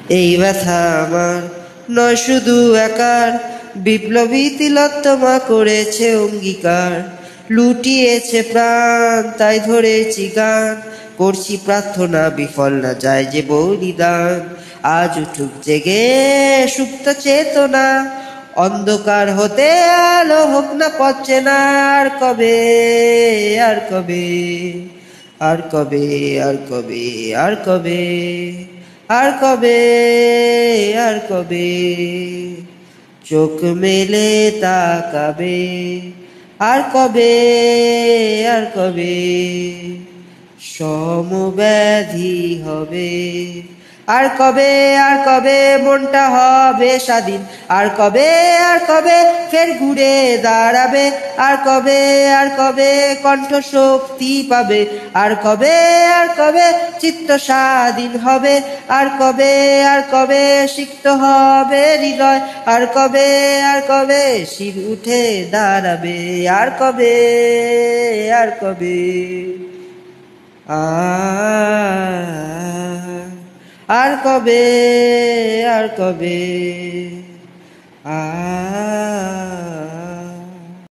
এই ব্যথা আমার নয় শুধু একার, বিপ্লবী তিলোত্তমা করেছে অঙ্গীকার, লুটিয়েছে প্রাণ তাই ধরেছি গান, করছি প্রার্থনা বিফল না যায় যে বলিদান। আজ উঠুক জেগে সুপ্ত চেতনা, অন্ধকার হতে আলো হোক না পচে না। আর কবে, আর কবে, আর কবে, আর কবে, আর কবে, আর কবে, আর কবে চোখ মেলে তাকাবে। আর কবে, আর কবে সমব্যাধি হবে। আর কবে, আর কবে মনটা হবে স্বাধীন। আর কবে, আর কবে ফের ঘুরে দাঁড়াবে। আর কবে, আর কবে কণ্ঠ শক্তি পাবে। আর কবে, আর কবে চিত্ত স্বাধীন হবে। আর কবে, আর কবে সিক্ত হবে হৃদয়। আর কবে, আর কবে শির উঠে দাঁড়াবে। আর কবে, আর কবে, আর কবে, আর কবে,